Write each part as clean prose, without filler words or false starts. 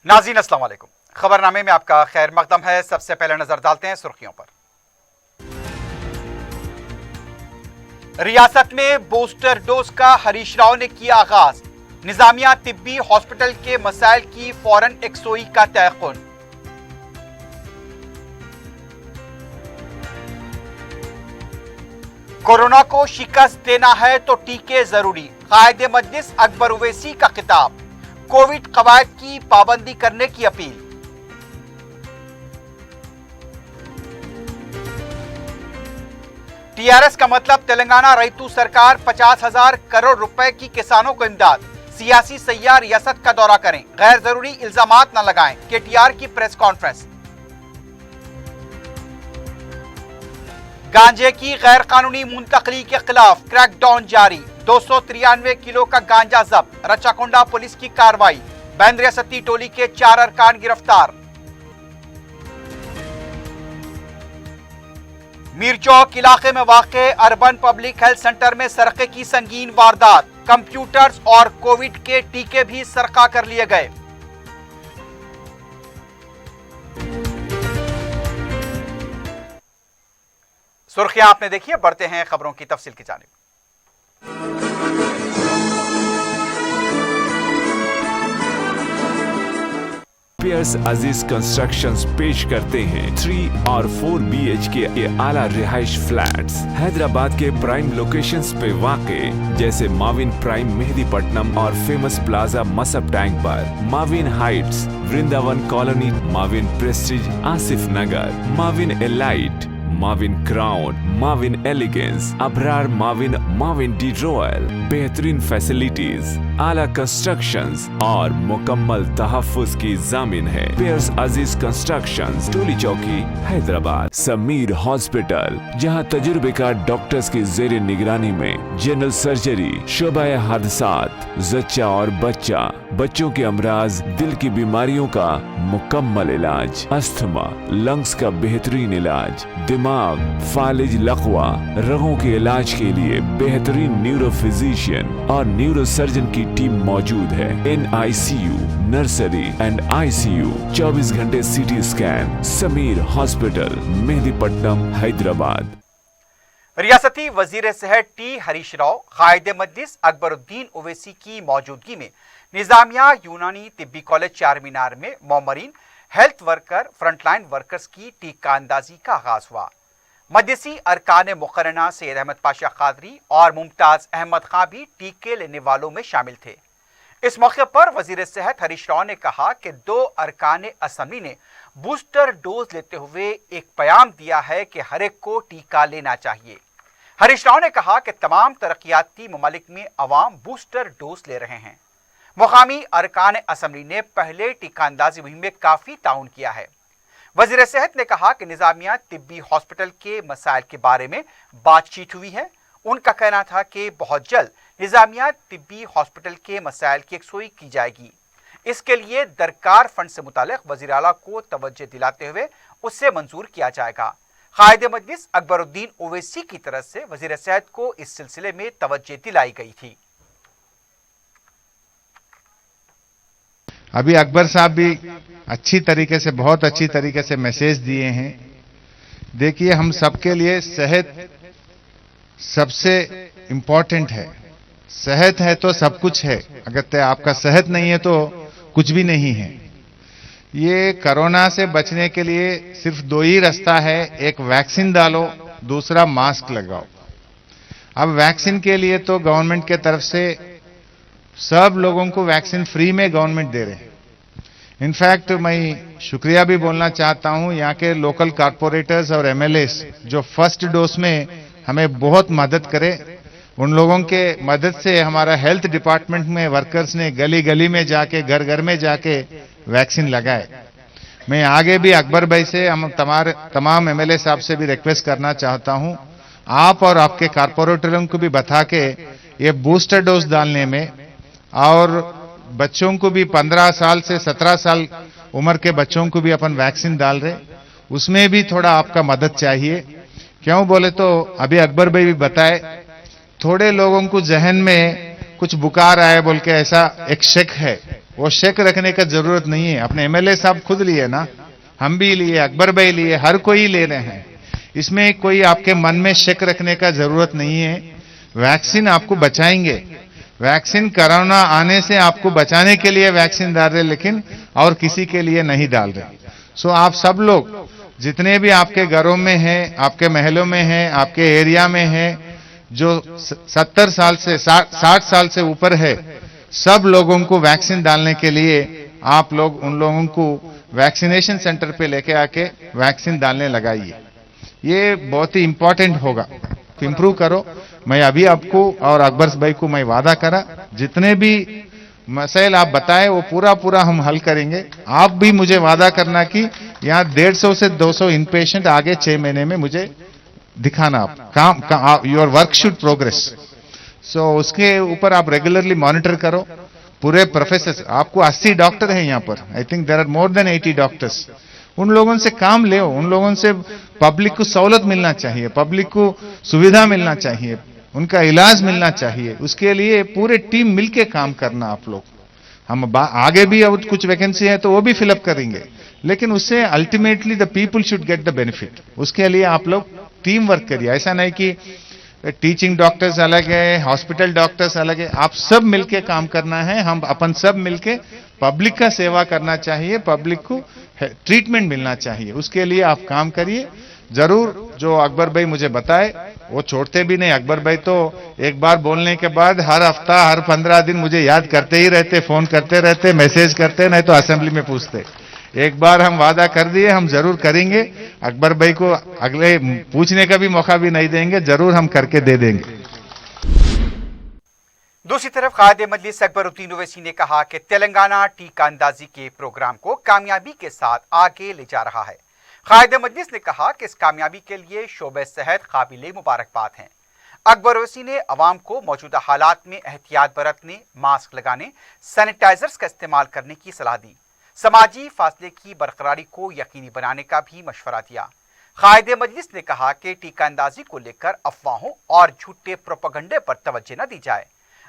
नाज़रीन अस्सलाम वालेकुम। खबरनामे में आपका खैर मकदम है। सबसे पहले नजर डालते हैं सुर्खियों पर। रियासत में बूस्टर डोज का हरीश राव ने किया आगाज। निजामिया तिब्बी हॉस्पिटल के मसाइल की फौरन यकसोई का तयक़ुन। कोरोना को शिकस्त देना है तो टीके जरूरी, कायद मजलिस अकबर उवैसी का खिताब। कोविड कवायद की पाबंदी करने की अपील। टीआरएस का मतलब तेलंगाना रैतू सरकार 50,000 करोड़ रुपए की किसानों को इमदाद। सियासी सैयाह रियासत का दौरा करें, गैर जरूरी इल्जामात न लगाएं। केटीआर की प्रेस कॉन्फ्रेंस। गांजे की गैर कानूनी मुंतकली के खिलाफ क्रैकडाउन जारी। 293 किलो का गांजा जब्त। रचाकोंडा पुलिस की कार्रवाई। बैन रियासती टोली के 4 अरकान गिरफ्तार। मीरचौक इलाके में वाक़े अर्बन पब्लिक हेल्थ सेंटर में सरके की संगीन वारदात। कंप्यूटर्स और कोविड के टीके भी सरका कर लिए गए। सुर्खियां आपने देखी है, बढ़ते हैं खबरों की तफसील की जानिब। पियर्स अजीज कंस्ट्रक्शंस पेश करते हैं 3 और 4 BHK के आला रिहाइश फ्लैट्स हैदराबाद के प्राइम लोकेशंस पे वाक़े, जैसे माविन प्राइम मेहदीपट्टनम और फेमस प्लाजा मसब टैंक पर, Mavin heights Vrindavan colony, Mavin prestige Asif Nagar, Mavin elite, Mavin crown, Mavin elegance, Abrar Mavin, Mavin de royal. बेहतरीन फैसिलिटीज, आला कंस्ट्रक्शंस और मुकम्मल तहफ्फुज की जामिन है। पियर्स अजीज कंस्ट्रक्शंस, टोली चौकी, हैदराबाद। समीर हॉस्पिटल, जहां तजुर्बेकार डॉक्टर्स की जेर निगरानी में जनरल सर्जरी, शोबा हादसात, जच्चा और बच्चा, बच्चों के अमराज, दिल की बीमारियों का मुकम्मल इलाज, अस्थमा, लंग्स का बेहतरीन इलाज, दिमाग, फालिज, लकवा, रगों के इलाज के लिए बेहतरीन न्यूरो फिजिशियन और न्यूरो सर्जन की टीम मौजूद है। NICU, नर्सरी एंड ICU, 24 घंटे CT scan. Sameer hospital, Mehdipatnam, Hyderabad. रियासती वजीर सेहत टी हरीश राव कायदे मजलिस अकबरुद्दीन ओवैसी की मौजूदगी में निजामिया यूनानी तिब्बी कॉलेज चारमीनार में मॉमरीन, हेल्थ वर्कर, फ्रंटलाइन वर्कर्स की टीका अंदाजी का आगाज हुआ। मजलिसी अरकान मुकर्रना सैयद अहमद पाशा कादरी और मुमताज अहमद खां भी टीके लेने वालों में शामिल थे। इस मौके पर वजीर सेहत हरीश राव ने कहा कि 2 अरकान असम्बली ने बूस्टर डोज लेते हुए एक पैगाम दिया है कि हर एक को टीका लेना चाहिए। हरीश राव ने कहा कि तमाम तरक्याती ममालिक में अवाम बूस्टर डोज ले रहे हैं। मुकामी अरकान असम्बली ने पहले टीका अंदाजी मुहिम में काफी ताउन किया है। वजीर सेहत ने कहा कि निजामिया तिब्बी हॉस्पिटल के मसाइल के बारे में बातचीत हुई है। उनका कहना था कि बहुत जल्द निजामिया तिब्बी हॉस्पिटल के मसाइल की यकसोई की जाएगी। इसके लिए दरकार फंड से मुतालिक वजीर आला को तवज्जो दिलाते हुए उससे मंजूर किया जाएगा। कायदे मजलिस अकबरुद्दीन ओवैसी की तरफ से वजीर सेहत को इस सिलसिले में तवज्जो दिलाई गई थी। अभी अकबर साहब भी अच्छी तरीके से, बहुत अच्छी तरीके से मैसेज दिए हैं। देखिए, हम सबके लिए सेहत सबसे इंपॉर्टेंट है। सेहत है तो सब कुछ है, अगर आपका सेहत नहीं है तो कुछ भी नहीं है। ये कोरोना से बचने के लिए सिर्फ 2 ही रास्ता है, एक वैक्सीन डालो, दूसरा मास्क लगाओ। अब वैक्सीन के लिए तो गवर्नमेंट के तरफ से सब लोगों को वैक्सीन फ्री में गवर्नमेंट दे रहे हैं। इनफैक्ट मैं शुक्रिया भी बोलना चाहता हूं यहाँ के लोकल कारपोरेटर्स और MLAs जो फर्स्ट डोज में हमें बहुत मदद करे। उन लोगों के मदद से हमारा हेल्थ डिपार्टमेंट में वर्कर्स ने गली गली में जाके, घर घर में जाके वैक्सीन लगाए। मैं आगे भी अकबर भाई से, हम तमाम MLA साहब से भी रिक्वेस्ट करना चाहता हूं, आप और आपके कारपोरेटरों को भी बता के ये बूस्टर डोज डालने में, और बच्चों को भी 15 साल से 17 साल उम्र के बच्चों को भी अपन वैक्सीन डाल रहे, उसमें भी थोड़ा आपका मदद चाहिए। क्यों बोले तो अभी अकबर भाई भी बताए, थोड़े लोगों को जहन में कुछ बुखार आए बोल के ऐसा एक शक है, वो शेक रखने का जरूरत नहीं है। अपने एमएलए साहब खुद लिए ना, हम भी लिए, अकबर भाई लिए, हर कोई ले रहे हैं। इसमें कोई आपके मन में शेक रखने का जरूरत नहीं है। वैक्सीन आपको बचाएंगे, वैक्सीन कोरोना आने से आपको बचाने के लिए वैक्सीन डाल रहे, लेकिन और किसी के लिए नहीं डाल रहे। सो आप सब लोग जितने भी आपके घरों में हैं, आपके महलों में हैं, आपके एरिया में हैं, जो 70 साल से 60 साल से ऊपर है, सब लोगों को वैक्सीन डालने के लिए आप लोग उन लोगों को वैक्सीनेशन सेंटर पे लेके आके वैक्सीन डालने लगाइए। ये बहुत ही इंपॉर्टेंट होगा। इंप्रूव करो। मैं अभी आपको और अकबर भाई को मैं वादा करा, जितने भी मसाइल आप बताए वो पूरा हम हल करेंगे। आप भी मुझे वादा करना कि यहाँ 150 से 200 इन पेशेंट आगे 6 महीने में मुझे दिखाना। आप योर वर्क शुड प्रोग्रेस। सो उसके ऊपर आप रेगुलरली मॉनिटर करो। पूरे प्रोफेसर, आपको 80 डॉक्टर हैं यहाँ पर। I think there are more than 80 doctors. उन लोगों से काम ले, उन लोगों से पब्लिक को सहूलत मिलना चाहिए, पब्लिक को सुविधा मिलना चाहिए, उनका इलाज मिलना चाहिए। उसके लिए पूरे टीम मिलके काम करना आप लोग। हम आगे भी और कुछ वैकेंसी है तो वो भी फिलअप करेंगे, लेकिन उससे ultimately the people should get the benefit. उसके लिए आप लोग टीम वर्क करिए। ऐसा नहीं कि टीचिंग डॉक्टर्स अलग है, हॉस्पिटल डॉक्टर्स अलग है, आप सब मिलके काम करना है। हम अपन सब मिलके पब्लिक का सेवा करना चाहिए, पब्लिक को ट्रीटमेंट मिलना चाहिए। उसके लिए आप काम करिए जरूर। जो अकबर भाई मुझे बताए वो छोड़ते भी नहीं। अकबर भाई तो एक बार बोलने के बाद हर हफ्ता, हर 15 दिन मुझे याद करते ही रहते, फोन करते रहते, मैसेज करते, नहीं तो असेंबली में पूछते। एक बार हम वादा कर दिए, हम जरूर करेंगे। अकबर भाई को अगले पूछने का भी मौका भी नहीं देंगे, जरूर हम करके दे देंगे। दूसरी तरफ कायदे मजलिस अकबरुद्दीन ओवैसी ने कहा कि तेलंगाना टीका अंदाजी के प्रोग्राम को कामयाबी के साथ आगे ले जा रहा है। कायदे मजलिस ने कहा कि इस कामयाबी के लिए शोबे सेहत काबिले मुबारकबाद हैं। अकबर ओवैसी ने अवाम को मौजूदा हालात में एहतियात बरतने, मास्क लगाने, सैनिटाइजर्स का इस्तेमाल करने की सलाह दी। समाजी फासले की बरकरारी को यकीनी बनाने का भी मशवरा दिया। कायदे मजलिस ने कहा कि टीका अंदाजी को लेकर अफवाहों और झूठे प्रोपेगेंडे पर तवज्जो न दी जाए।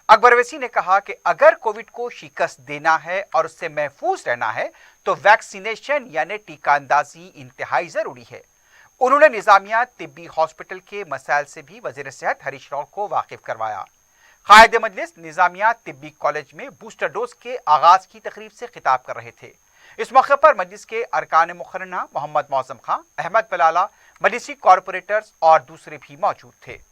अकबर ओवैसी ने कहा कि अगर कोविड को शिकस्त देना है और उससे महफूज रहना है तो वैक्सीनेशन यानी टीका अंदाजी इंतहाई जरूरी है। उन्होंने निजामिया तिब्बी हॉस्पिटल के मसाइल से भी वजीर सेहत हरीश राव को वाकिफ करवाया। कायदे मजलिस निजामिया तिब्बी कॉलेज में बूस्टर डोज के आगाज की तकरीब से खिताब कर रहे थे। इस मौके पर मजलिस के अरकान मुखर्रना मोहम्मद मौजम खां, अहमद बलाला, मजलिसी कॉरपोरेटर्स और दूसरे भी मौजूद थे।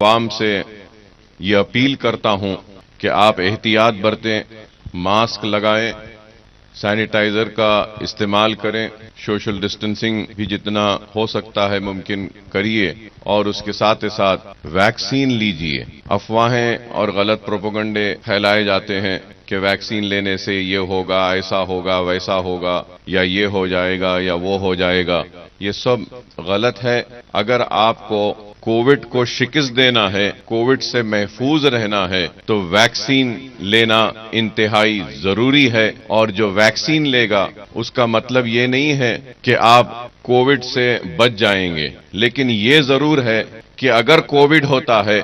आवाम से ये अपील करता हूं कि आप एहतियात बरतें, मास्क लगाएं, सैनिटाइजर का इस्तेमाल करें, सोशल डिस्टेंसिंग भी जितना हो सकता है मुमकिन करिए और उसके साथ ही साथ वैक्सीन लीजिए। अफवाहें और गलत प्रोपेगेंडे फैलाए जाते हैं कि वैक्सीन लेने से ये होगा, ऐसा होगा, वैसा होगा, या ये हो जाएगा या वो हो जाएगा। ये सब गलत है। अगर आपको कोविड को शिकस्त देना है, कोविड से महफूज रहना है, तो वैक्सीन लेना इंतहाई जरूरी है। और जो वैक्सीन लेगा उसका मतलब ये नहीं है कि आप कोविड से बच जाएंगे, लेकिन ये जरूर है कि अगर कोविड होता है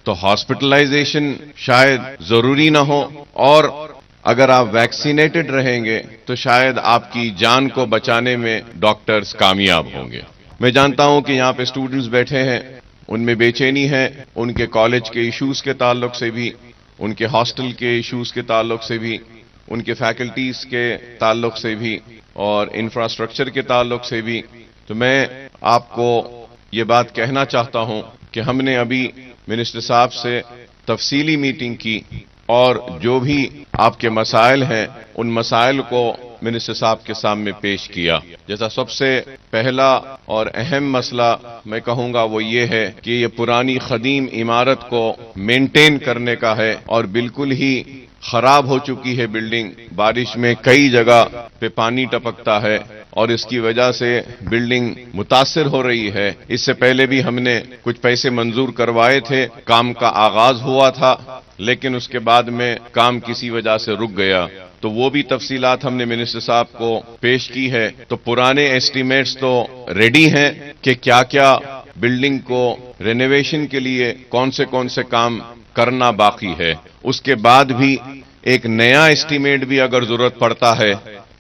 तो हॉस्पिटलाइजेशन शायद जरूरी ना हो, और अगर आप वैक्सीनेटेड रहेंगे तो शायद आपकी जान को बचाने में डॉक्टर्स कामयाब होंगे। मैं जानता हूं कि यहाँ पे स्टूडेंट्स बैठे हैं, उनमें बेचैनी है, उनके कॉलेज के इश्यूज के ताल्लुक से भी, उनके हॉस्टल के इश्यूज के ताल्लुक से भी, उनके फैकल्टीज के ताल्लुक से भी और इंफ्रास्ट्रक्चर के ताल्लुक से भी। तो मैं आपको ये बात कहना चाहता हूं कि हमने अभी मिनिस्टर साहब से तफसीली मीटिंग की और जो भी आपके मसाइल हैं उन मसाइल को मिनिस्टर साहब के सामने पेश किया। जैसा सबसे पहला और अहम मसला मैं कहूंगा वो ये है कि ये पुरानी खदीम इमारत को मेंटेन करने का है और बिल्कुल ही खराब हो चुकी है बिल्डिंग, बारिश में कई जगह पे पानी टपकता है और इसकी वजह से बिल्डिंग मुतासिर हो रही है। इससे पहले भी हमने कुछ पैसे मंजूर करवाए थे, काम का आगाज हुआ था, लेकिन उसके बाद में काम किसी वजह से रुक गया। तो वो भी तफसीलात हमने मिनिस्टर साहब को पेश की है। तो पुराने एस्टीमेट्स तो रेडी हैं कि क्या क्या बिल्डिंग को रेनोवेशन के लिए कौन से काम करना बाकी है। उसके बाद भी एक नया एस्टीमेट भी अगर जरूरत पड़ता है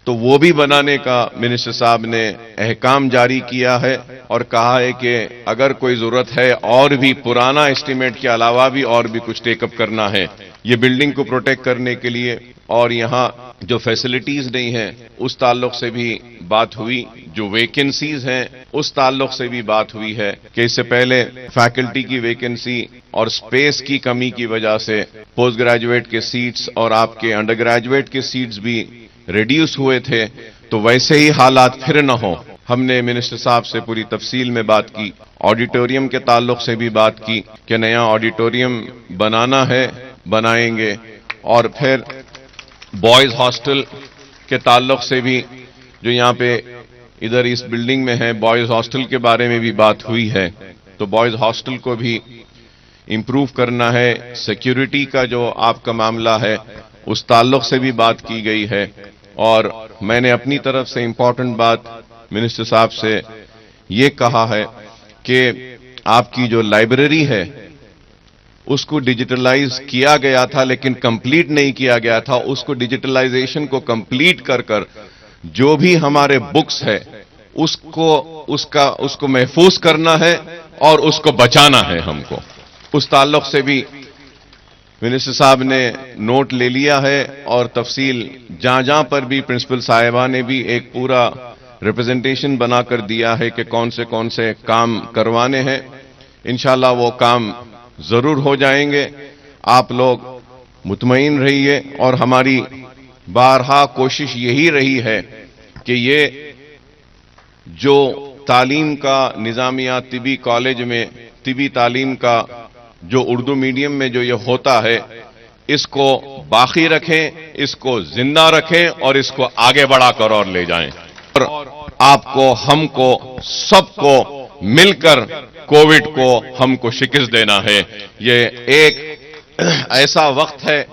तो वो भी बनाने का मिनिस्टर साहब ने अहकाम जारी किया है और कहा है कि अगर कोई जरूरत है और भी पुराना एस्टीमेट के अलावा भी और भी कुछ टेकअप करना है ये बिल्डिंग को प्रोटेक्ट करने के लिए। और यहाँ जो फैसिलिटीज नहीं हैं उस ताल्लुक से भी बात हुई, जो वैकेंसीज हैं उस ताल्लुक से भी बात हुई है कि इससे पहले फैकल्टी की वैकेंसी और स्पेस की कमी की वजह से पोस्ट ग्रेजुएट के सीट्स और आपके अंडर ग्रेजुएट के सीट्स भी रिड्यूस हुए थे, तो वैसे ही हालात फिर न हो। हमने मिनिस्टर साहब से पूरी तफसील में बात की, ऑडिटोरियम के ताल्लुक से भी बात की कि नया ऑडिटोरियम बनाना है, बनाएंगे। और फिर बॉयज हॉस्टल के ताल्लुक से भी जो यहाँ पे इधर इस बिल्डिंग में है, बॉयज हॉस्टल के बारे में भी बात हुई है। तो बॉयज हॉस्टल को भी इंप्रूव करना है। सिक्योरिटी का जो आपका मामला है उस ताल्लुक से भी बात की गई है। और मैंने अपनी तरफ से इंपॉर्टेंट बात मिनिस्टर साहब से ये कहा है कि आपकी जो लाइब्रेरी है उसको डिजिटलाइज किया गया था लेकिन कंप्लीट नहीं किया गया था। उसको डिजिटलाइजेशन को कंप्लीट कर जो भी हमारे बुक्स है उसको महफूज करना है और उसको बचाना है हमको। उस ताल्लुक से भी मिनिस्टर साहब ने नोट ले लिया है और तफसील जहां पर भी प्रिंसिपल साहिबा ने भी एक पूरा रिप्रेजेंटेशन बनाकर दिया है कि कौन से काम करवाने हैं। इंशाल्लाह वो काम जरूर हो जाएंगे। आप लोग मुतमईन रहिए और हमारी बारहा कोशिश यही रही है कि ये जो तालीम का निजामिया तिबी कॉलेज में तिबी तालीम का जो उर्दू मीडियम में जो ये होता है इसको बाकी रखें, इसको जिंदा रखें और इसको आगे बढ़ाकर और ले जाएं। और आपको, हमको, सबको मिलकर कोविड को हमको शिकस्त देना है। ये एक ऐसा वक्त है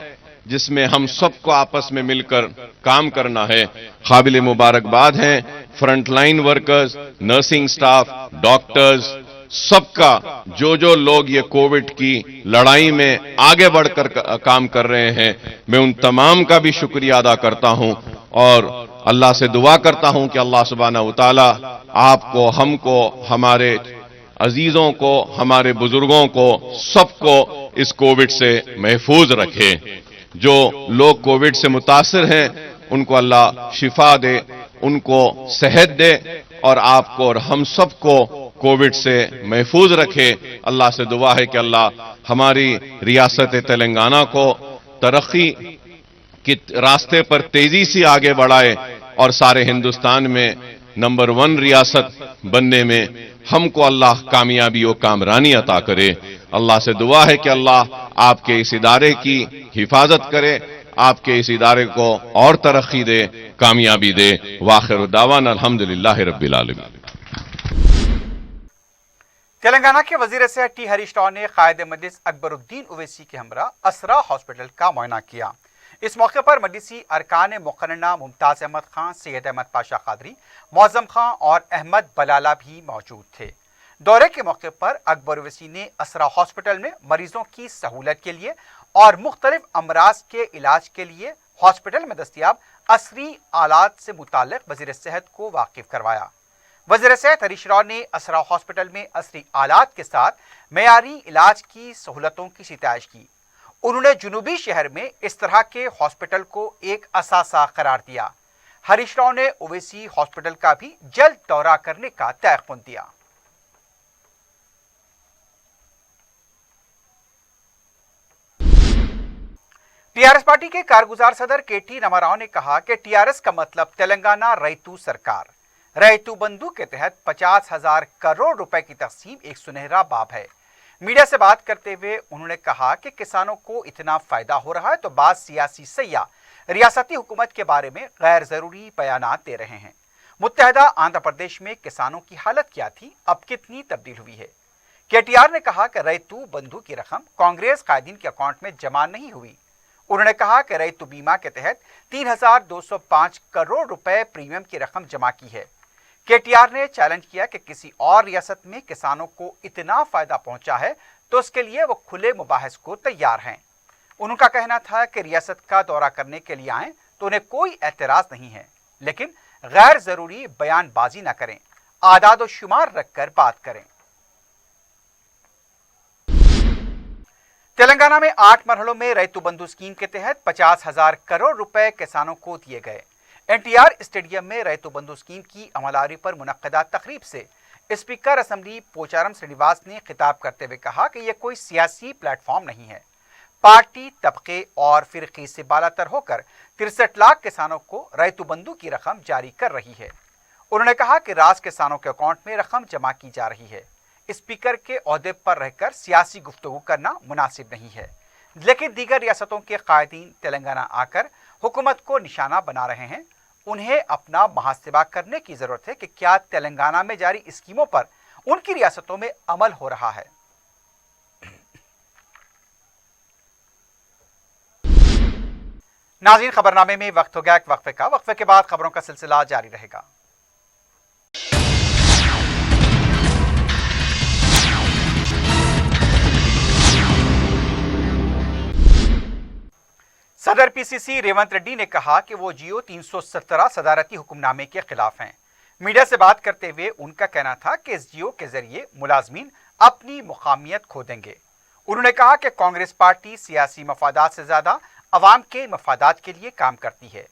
जिसमें हम सबको आपस में मिलकर काम करना है। काबिल मुबारकबाद हैं frontline workers, nursing staff, doctors, सबका जो लोग ये कोविड की लड़ाई में आगे बढ़कर काम कर रहे हैं, मैं उन तमाम का भी शुक्रिया अदा करता हूं और अल्लाह से दुआ करता हूं कि अल्लाह सुब्हानहू व तआला आपको, हमको, हमारे अजीजों को, हमारे बुजुर्गों को, सबको इस कोविड से महफूज रखे। जो लोग कोविड से मुतासिर हैं उनको अल्लाह शिफा दे, उनको सेहत दे और आपको और हम सबको कोविड से महफूज रखे। अल्लाह से दुआ है कि अल्लाह हमारी रियासत तेलंगाना को तरक्की के रास्ते पर तेजी से आगे बढ़ाए और सारे हिंदुस्तान में नंबर 1 रियासत बनने में हमको अल्लाह कामयाबी और कामरानी अता करे। अल्लाह से दुआ है कि अल्लाह आपके इस इदारे की हिफाजत करे, आपके इस इदारे को और तरक्की दे, कामयाबी दे। वाखिर दावाना अल्हम्दुलिल्लाहि रब्बिल आलमीन। तेलंगाना के वजीर सेहत टी हरीश राव ने कायद मजलिस अकबरुद्दीन ओवैसी के हमरा असरा हॉस्पिटल का मुआयना किया। इस मौके पर मजलिसी अरकान मुकर्रना मुमताज अहमद खान, सैयद अहमद पाशा कादरी, मौजम खान और अहमद बलाला भी मौजूद थे। दौरे के मौके पर अकबर ओवैसी ने असरा हॉस्पिटल में मरीजों की सहूलत के लिए और मुख्तलिफ अमराज के इलाज के लिए हॉस्पिटल में दस्तियाब असरी आलात से मुताल्लिक वजीर सेहत को वाकिफ करवाया। वजीर सेहत हरीश राव ने असरा हॉस्पिटल में असरी आलात के साथ मेयारी इलाज की सहूलतों की सिताइश की। उन्होंने जुनूबी शहर में इस तरह के हॉस्पिटल को एक असासा करार दिया। हरीश राव ने ओवैसी हॉस्पिटल का भी जल्द दौरा करने का तयक़ुन दिया। टीआरएस पार्टी के कारगुजार सदर केटी रामाराव ने कहा कि टीआरएस का मतलब तेलंगाना रैतू सरकार, रैतू बंधु के तहत 50,000 करोड़ रुपए की तकसीम एक सुनहरा बाब है। मीडिया से बात करते हुए उन्होंने कहा कि किसानों को इतना फायदा हो रहा है तो बाद सियासी सयाह रियासती हुकूमत के बारे में गैर जरूरी बयानात दे रहे हैं। मुत्तहदा आंध्र प्रदेश में किसानों की हालत क्या थी, अब कितनी तब्दील हुई है। केटीआर ने कहा कि रैतु बंधु की रकम कांग्रेस कायदीन के अकाउंट में जमा नहीं हुई। उन्होंने कहा कि रैतु बीमा के तहत 3,205 करोड़ रुपए प्रीमियम की रकम जमा की है। केटीआर ने चैलेंज किया कि किसी और रियासत में किसानों को इतना फायदा पहुंचा है तो उसके लिए वो खुले मुबाहिस को तैयार हैं। उनका कहना था कि रियासत का दौरा करने के लिए आए तो उन्हें कोई एतराज नहीं है, लेकिन गैर जरूरी बयानबाजी न करें, आदाद शुमार रखकर बात करें। तेलंगाना में 8 मरहलों में रैतु बंधु स्कीम के तहत 50,000 करोड़ रुपए किसानों को दिए गए। एनटीआर स्टेडियम में रैतु बंधु स्कीम की अमलावरी पर मुनक्कदा तकरीब से स्पीकर असेंबली पोचारम श्रीनिवास ने खिताब करते हुए कहा कि यह कोई सियासी प्लेटफॉर्म नहीं है। पार्टी तबके और फिरकी से बालातर होकर 63 लाख किसानों को रैतु बंधु की रकम जारी कर रही है। उन्होंने कहा कि राज किसानों के अकाउंट में रकम जमा की जा रही है। स्पीकर के ओहदे पर रहकर सियासी गुफ्तगू करना मुनासिब नहीं है, लेकिन दीगर रियासतों के कायदीन तेलंगाना आकर हुकूमत को निशाना बना रहे हैं। उन्हें अपना मुहासिबा करने की जरूरत है कि क्या तेलंगाना में जारी स्कीमों पर उनकी रियासतों में अमल हो रहा है। नाज़रीन, खबरनामे में वक्त हो गया एक वक्फे का। वक्फे के बाद खबरों का सिलसिला जारी रहेगा। सदर पीसीसी रेवंत रेड्डी ने कहा कि वो जियो 317 सदारती हुक्मनामे के खिलाफ हैं। मीडिया से बात करते हुए उनका कहना था कि इस जियो के जरिए मुलाजमीन अपनी मुकामियत खो देंगे। उन्होंने कहा कि कांग्रेस पार्टी सियासी मफादात से ज्यादा अवाम के मफादात के लिए काम करती है।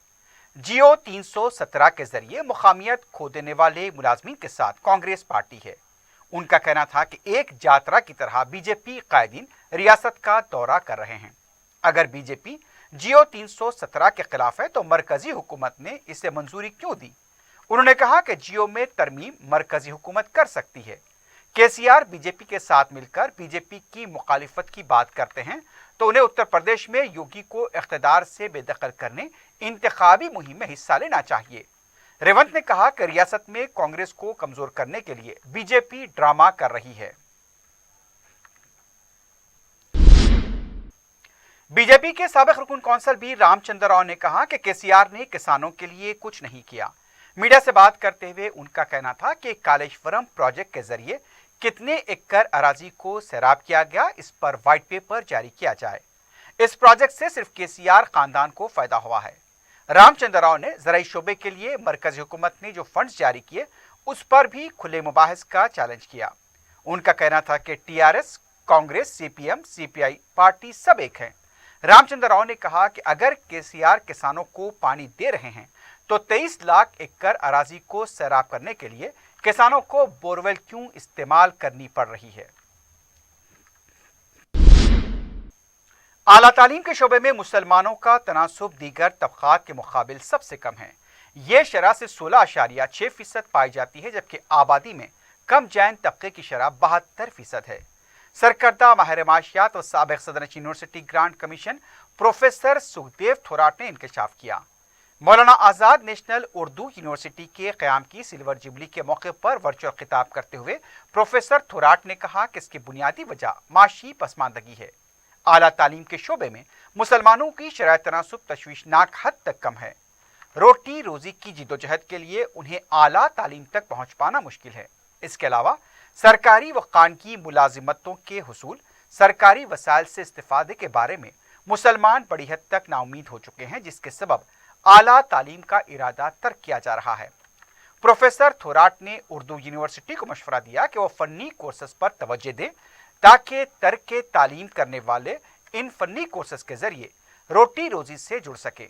जियो 317 के जरिए मुकामियत खो देने वाले मुलाजमीन के साथ कांग्रेस पार्टी है। उनका कहना था कि एक यात्रा की तरह बीजेपी कायदीन रियासत का दौरा कर रहे हैं। अगर बीजेपी जियो 317 के खिलाफ है तो मरकजी हुकूमत ने इसे मंजूरी क्यों दी। उन्होंने कहा कि जियो में तरमीम मरकजी हुकूमत कर सकती है। केसीआर बीजेपी के साथ मिलकर बीजेपी की मुखालिफत की बात करते हैं तो उन्हें उत्तर प्रदेश में योगी को इख्तिदार से बेदखल करने इंतखाबी मुहिम में हिस्सा लेना चाहिए। रेवंत ने कहा कि रियासत में कांग्रेस को कमजोर करने के लिए बीजेपी ड्रामा कर रही है। बीजेपी के साबिक रुकन कौंसल भी रामचंद्र राव ने कहा कि केसीआर ने किसानों के लिए कुछ नहीं किया। मीडिया से बात करते हुए उनका कहना था कि कालेश्वरम प्रोजेक्ट के जरिए कितने एकड़ अराजी को सैराब किया गया, इस पर व्हाइट पेपर जारी किया जाए। इस प्रोजेक्ट से सिर्फ केसीआर खानदान को फायदा हुआ है। रामचंद्र राव ने ज़राई शोबे के लिए मरकजी हुकूमत ने जो फंड्स जारी किए उस पर भी खुले मुबाहिस का चैलेंज किया। उनका कहना था कि TRS, Congress, CPM, CPI party सब एक है। रामचंद्र राव ने कहा कि अगर केसीआर किसानों को पानी दे रहे हैं तो 23 लाख एकड़ अराजी को सैराब करने के लिए किसानों को बोरवेल क्यों इस्तेमाल करनी पड़ रही है। आला तालीम के शोबे में मुसलमानों का तनासुब दीगर तबकात के मुकाबिल सबसे कम है। यह शरह से 16.6% पाई जाती है, जबकि आबादी में कम जैन तबके की शरह 72% है। सरकर्दा माहिर माशियात व साबिक सदर university grant commission professor Sukhdev Thorat ने इंकशाफ किया। मौलाना आज़ाद नेशनल उर्दू यूनिवर्सिटी के क़याम की सिल्वर जुबली के मौके पर वर्चुअल खिताब करते हुए प्रोफेसर थोराट ने कहा कि इसकी बुनियादी वजह माशी पसमानदगी है। आला तालीम के शोबे में मुसलमानों की शरह तनासुब तशवीशनाक हद तक कम है। रोटी रोजी की जिदोजहद के लिए उन्हें आला तालीम तक पहुँच पाना मुश्किल है। इसके अलावा सरकारी व खानगी मुलाजिमतों के हुसूल, सरकारी वसाइल से इस्तिफादे के बारे में मुसलमान बड़ी हद तक नाउमीद हो चुके हैं, जिसके सबब आला तालीम का इरादा तर्क किया जा रहा है। प्रोफेसर थोराट ने उर्दू यूनिवर्सिटी को मशवरा दिया कि वह फन्नी कोर्सेज पर तवज्जो दें ताकि तर्क तालीम करने वाले इन फन्नी कोर्सेज के जरिए रोटी रोजी से जुड़ सके।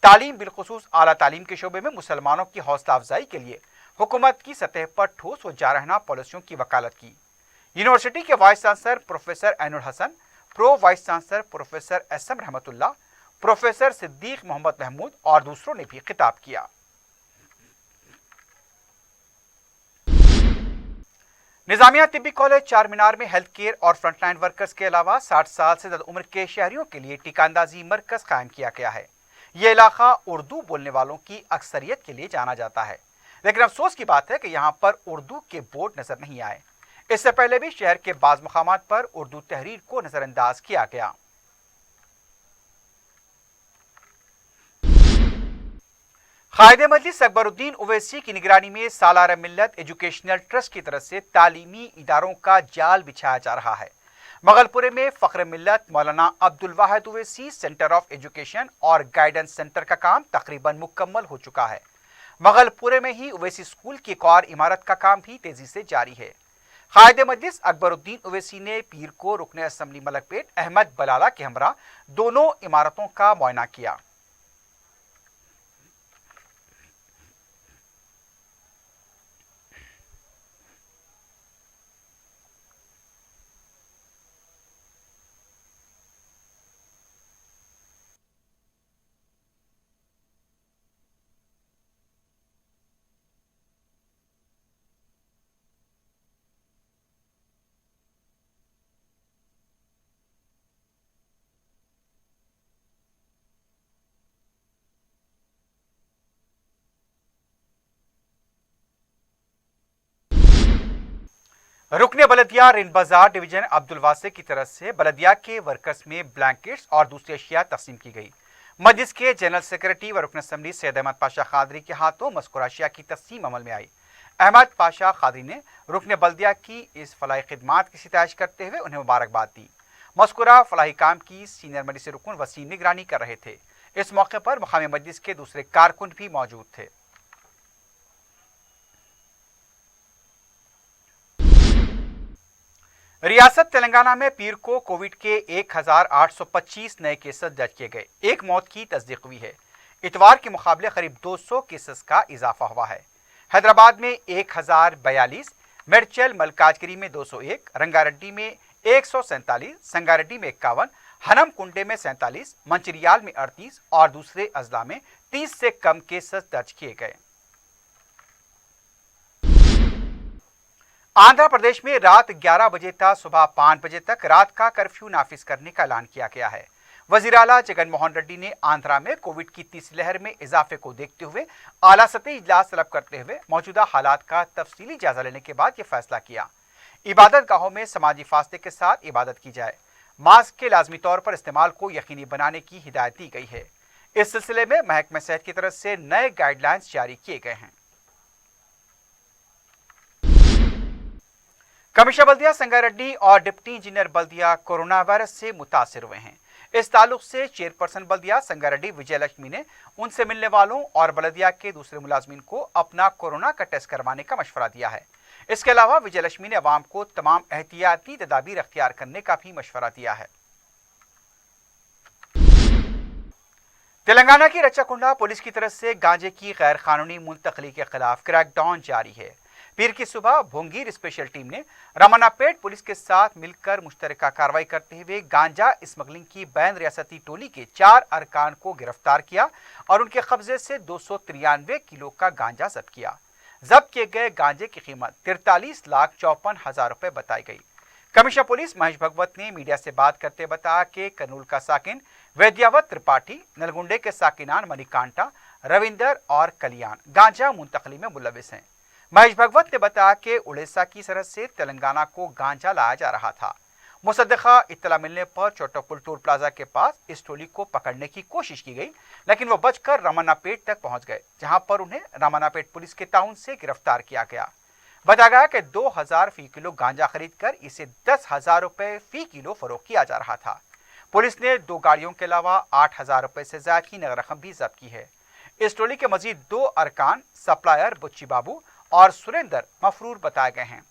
तालीम बिलखुसूस आला तालीम के शोबे में मुसलमानों की हौसला अफजाई के लिए हुकूमत की सतह पर ठोस व जारहना पॉलिसियों की वकालत की। यूनिवर्सिटी के vice chancellor professor Ainul Hasan, pro vice chancellor professor SM Rahmatullah, professor Siddique Mohammad Mahmood और दूसरों ने भी खिताब किया। निजामिया तिब्बी कॉलेज चार मीनार में हेल्थ केयर और फ्रंटलाइन वर्कर्स के अलावा 60 साल से ज्यादा उम्र के शहरियों के लिए टीकांदाजी मरकज कायम किया गया है। ये इलाका उर्दू बोलने वालों की अक्सरियत के लिए जाना जाता है, लेकिन अफसोस की बात है कि यहाँ पर उर्दू के बोर्ड नजर नहीं आए। इससे पहले भी शहर के बाज मकामात पर उर्दू तहरीर को नजरअंदाज किया गया। कायदे मजलिस अकबरुद्दीन ओवैसी की निगरानी में सालार मिल्लत एजुकेशनल ट्रस्ट की तरफ से तालीमी इदारों का जाल बिछाया जा रहा है। मगलपुरे में फख्र मिल्लत मौलाना अब्दुल वाहिद ओवैसी सेंटर ऑफ एजुकेशन और गाइडेंस सेंटर का काम तकरीबन मुकम्मल हो चुका है। मगलपुरे में ही ओवैसी स्कूल की एक और इमारत का काम भी तेजी से जारी है। कायदे मजलिस अकबरुद्दीन ओवैसी ने पीर को रुकने असम्बली मलकपेट अहमद बलाला के हमरा दोनों इमारतों का मुआयना किया। रुकने बलदिया रिन बाजार डिवीजन अब्दुल वासे की तरफ से बलदिया के वर्कर्स में ब्लैंकेट्स और दूसरी अशिया तकसीम की गई। मजलिस के जनरल सेक्रेटरी व रुकन असम्बली सैयद अहमद पाशा खादरी के हाथों मज़कूरा अशिया की तकसीम अमल में आई। अहमद पाशा खादरी ने रुकने बलदिया की इस फलाही खिदमात की सिताइश करते हुए उन्हें मुबारकबाद दी। मज़कूरा फलाही काम की सीनियर मजलिस रुकन वसीम निगरानी कर रहे थे। इस मौके पर मुकामी मजलिस के दूसरे कारकुन भी मौजूद थे। रियासत तेलंगाना में पीर को कोविड के 1825 नए केसेस दर्ज किए गए। एक मौत की तस्दीक हुई है। इतवार के मुकाबले करीब 200 केसेस का इजाफा हुआ है। हैदराबाद में 1042, मेडचल मलकाजगिरी में 201, रंगारेड्डी में 147, संगारेड्डी में 51, हनमकुंडे में 47, मंचिरियाल में 38 और दूसरे अजला में 30 से कम केसेस दर्ज किए गए। आंध्र प्रदेश में रात 11 बजे तक सुबह 5 बजे तक रात का कर्फ्यू नाफिज करने का ऐलान किया गया है। वजीर आला जगन मोहन रेड्डी ने आंध्रा में कोविड की तीसरी लहर में इजाफे को देखते हुए आला सतही इजलास तलब करते हुए मौजूदा हालात का तफसीली जायजा लेने के बाद यह फैसला किया। इबादत गाहों में समाजी फासले के साथ इबादत की जाए। मास्क के लाजमी तौर पर इस्तेमाल को यकीनी बनाने की हिदायत दी गई है। इस सिलसिले में महकमा सेहत की तरफ से नए गाइडलाइंस जारी किए गए हैं। कमिश्नर बल्दिया संगारेड्डी और डिप्टी इंजीनियर बल्दिया कोरोना वायरस से मुतासिर हुए हैं। इस ताल्लुक से चेयरपर्सन बल्दिया संगारेड्डी विजय लक्ष्मी ने उनसे मिलने वालों और बल्दिया के दूसरे मुलाजमीन को अपना कोरोना का टेस्ट करवाने का मशवरा दिया है। इसके अलावा विजय लक्ष्मी ने अवाम को तमाम एहतियाती तदाबीर अख्तियार करने का भी मशवरा दिया है। तेलंगाना की रच्चाकुंडा पुलिस की तरफ से गांजे की गैर कानूनी मुंतकली के खिलाफ क्रैकडाउन जारी है। पीर की सुबह भोंगीर स्पेशल टीम ने रमनापेट पुलिस के साथ मिलकर मुश्तरका कार्रवाई करते हुए गांजा स्मगलिंग की बैन रियासती टोली के 4 अरकान को गिरफ्तार किया और उनके कब्जे से 293 किलो का गांजा जब्त किया। जब्त किए गए गांजे की कीमत 43,54,000 रुपए बताई गई। कमिश्नर पुलिस महेश भगवत ने मीडिया से बात करते बताया कि कर्नूल का साकिन वैद्यावत त्रिपाठी, नलगुंडे के साकिनान मणिकांटा, रविंदर और कलियाण गांजा मुंतकली में मुलविस हैं। महेश भगवत ने बताया कि उड़ीसा की सरहद से तेलंगाना को गांजा लाया जा रहा था। मुसद्दका इत्तला मिलने पर चोटोपुल टोल प्लाजा के पास इस टोली को पकड़ने की कोशिश की गई, लेकिन वो बचकर रमन्नापेट तक पहुंच गए, जहां पर उन्हें रमन्नापेट पुलिस के ताउन से गिरफ्तार किया गया। बताया गया कि 2,000 फी किलो गांजा खरीद कर इसे 10,000 रुपए फी किलो फरोख्त किया जा रहा था। पुलिस ने 2 गाड़ियों के अलावा 8,000 रुपए से ज्यादा की नगद रकम भी जब्त की है। इस टोली के मजीद 2 अरकान सप्लायर बुच्ची बाबू और सुरेंदर मफरूर बताए गए हैं।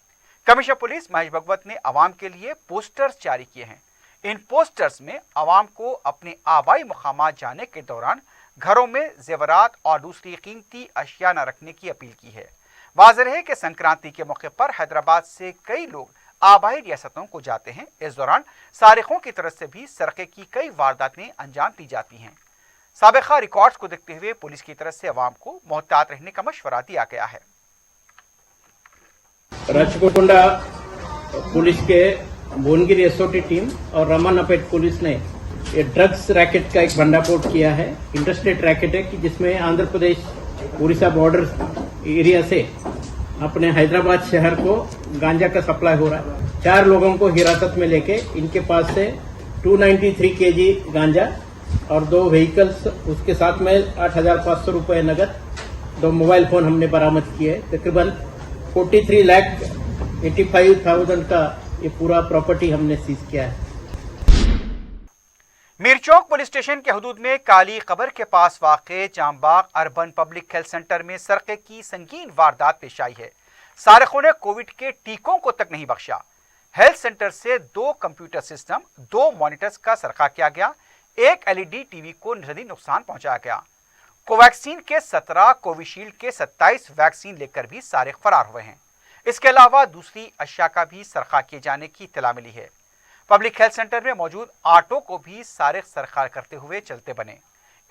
कमिश्नर पुलिस महेश भगवत ने अवाम के लिए पोस्टर्स जारी किए हैं। इन पोस्टर्स में अवाम को अपने आबाई मुकामात जाने के दौरान घरों में जेवरात और दूसरी कीमती अशिया न रखने की अपील की है। वाज़ेह है कि संक्रांति के मौके पर हैदराबाद से कई लोग आबाई रियासतों को जाते हैं। इस दौरान सारिकों की तरफ से भी सरके की कई वारदातें अंजाम दी जाती हैं। साबिका रिकॉर्ड्स को देखते हुए पुलिस की तरफ से अवाम को मोहतात रहने का मशवरा दिया गया है। राचकोंडा पुलिस के भुवनगिरी एसओटी टीम और रमनपेट पुलिस ने ये ड्रग्स रैकेट का एक भंडाफोड़ किया है। इंटरस्टेट रैकेट है कि जिसमें आंध्र प्रदेश उड़ीसा बॉर्डर एरिया से अपने हैदराबाद शहर को गांजा का सप्लाई हो रहा है। 4 लोगों को हिरासत में लेके इनके पास से 293 केजी गांजा और 2 व्हीकल्स, उसके साथ में 8,500 रुपए नगद, 2 मोबाइल फोन हमने बरामद किए। तकरीबन 43,85,000 का ये पूरा प्रॉपर्टी हमने सीज किया है। मीरचौक पुलिस स्टेशन के हदूद में काली कबर के पास वाक़े Jambagh urban public health centre में सरके की संगीन वारदात पेश आई है। सारिकों ने कोविड के टीकों को तक नहीं बख्शा। हेल्थ सेंटर से 2 कंप्यूटर सिस्टम, 2 मॉनिटर्स का सरका किया गया। 1 LED टीवी को निजी नुकसान पहुंचाया गया। कोवैक्सीन के 17, कोविशील्ड के 27 वैक्सीन लेकर भी सारिक फरार हुए हैं। इसके अलावा दूसरी अशिया का भी सरका किए जाने की इत्तला मिली है। पब्लिक हेल्थ सेंटर में मौजूद ऑटो को भी सारिक सरकार करते हुए चलते बने।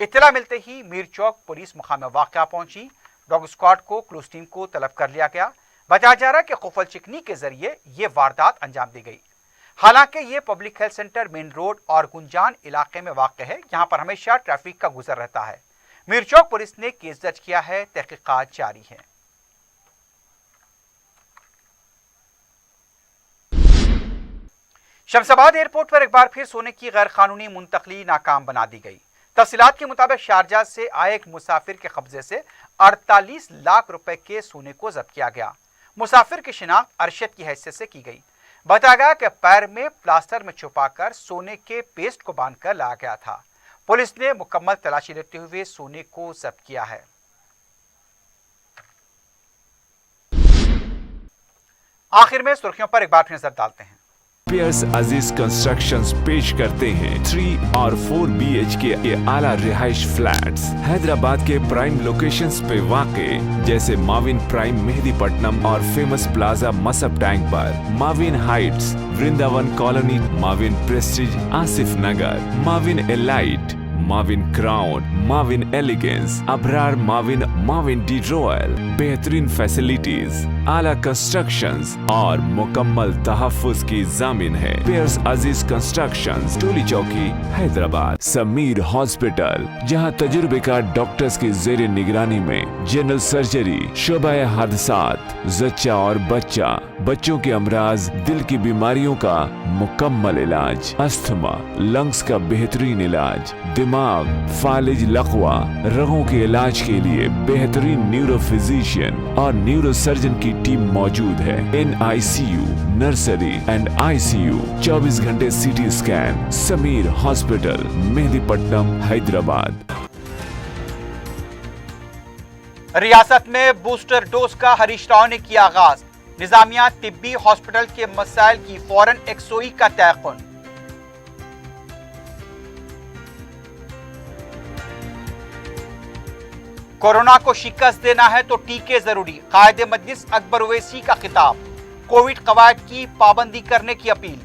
इत्तला मिलते ही मीरचौक पुलिस मुकाम वाक़या पहुंची। डॉग स्क्वाड को क्लूज टीम को तलब कर लिया गया। बताया जा रहा है कि खुफल चिकनी के जरिए ये वारदात अंजाम दी गई। हालांकि ये public health centre main road और गुंजान इलाके में वाक़ है। यहाँ पर हमेशा ट्रैफिक का गुजर रहता है। मीरचौक पुलिस ने केस दर्ज किया है, तहकीकात जारी है। शमशाबाद एयरपोर्ट पर एक बार फिर सोने की गैर कानूनी मुंतकली नाकाम बना दी गई। तफसीलात के मुताबिक शारजा से आए एक मुसाफिर के कब्जे से 48 लाख रुपए के सोने को जब्त किया गया। मुसाफिर की शिनाख्त अरशद की हैसियत से की गई। बताया गया कि पैर में प्लास्टर में छुपाकर सोने के पेस्ट को बांधकर लाया गया था। पुलिस ने मुकम्मल तलाशी लेते हुए सोने को जब्त किया है। आखिर में सुर्खियों पर एक बार फिर नजर डालते हैं। पियर्स अजीज कंस्ट्रक्शंस पेश करते हैं 3 और 4 BHK के आला रिहाइश फ्लैट्स हैदराबाद के प्राइम लोकेशंस पे वाक़े जैसे माविन प्राइम मेहदीपट्टनम और फेमस प्लाजा मसब टैंक पर, Mavin heights, Vrindavan colony, Mavin prestige Asif Nagar, Mavin elite, Mavin crown, Mavin elegance, Abrar Mavin, Mavin de royal, बेहतरीन फैसिलिटीज, आला कंस्ट्रक्शंस और मुकम्मल तहफ्फुज की जामिन है। पियर्स अजीज कंस्ट्रक्शंस, टोली चौकी, हैदराबाद। समीर हॉस्पिटल, जहां तजुर्बेकार डॉक्टर्स की जेर निगरानी में जनरल सर्जरी, शोबा हादसात, जच्चा और बच्चा, बच्चों के अमराज, दिल की बीमारियों का मुकम्मल इलाज, अस्थमा, लंग्स का बेहतरीन इलाज, दिमाग, फालिज, लकवा, रगों के इलाज के लिए बेहतरीन न्यूरो फिजिशियन और न्यूरो सर्जन की टीम मौजूद है। NICU, नर्सरी एंड ICU, 24 घंटे CT scan. Sameer hospital, Mehdipatnam, Hyderabad. रियासत में बूस्टर डोज का हरीश राव ने किया आगाज। निजामिया तिब्बी हॉस्पिटल के मसाइल की फौरन एक्सोई का तयक़ुन। कोरोना को शिकस्त देना है तो टीके जरूरी, कायदे मजलिस अकबर ओवैसी का खिताब। कोविड कवायद की पाबंदी करने की अपील।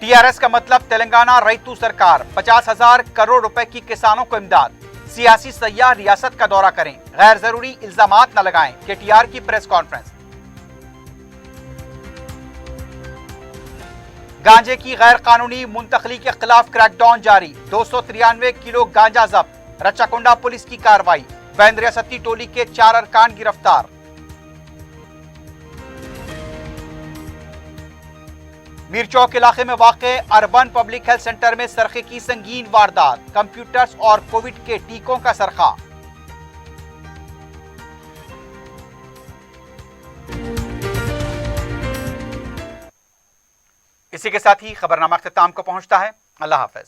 TRS का मतलब तेलंगाना रैतू सरकार, 50,000 करोड़ रुपए की किसानों को इमदाद। सियासी सयाह रियासत का दौरा करें, गैर जरूरी इल्जामात न लगाएं। KTR की प्रेस कॉन्फ्रेंस। गांजे की गैर कानूनी मुंतकली के खिलाफ क्रैकडाउन जारी, 293 किलो गांजा जब्त। रचाकोंडा पुलिस की कार्रवाई, बैन रियासती टोली के 4 अरकान गिरफ्तार। मीरचौक इलाके में वाक़े अर्बन पब्लिक हेल्थ सेंटर में सरखे की संगीन वारदात, कंप्यूटर्स और कोविड के टीकों का सरखा। इसी के साथ ही खबरनामा अख्ताम को पहुंचता है। अल्लाह हाफ़िज़।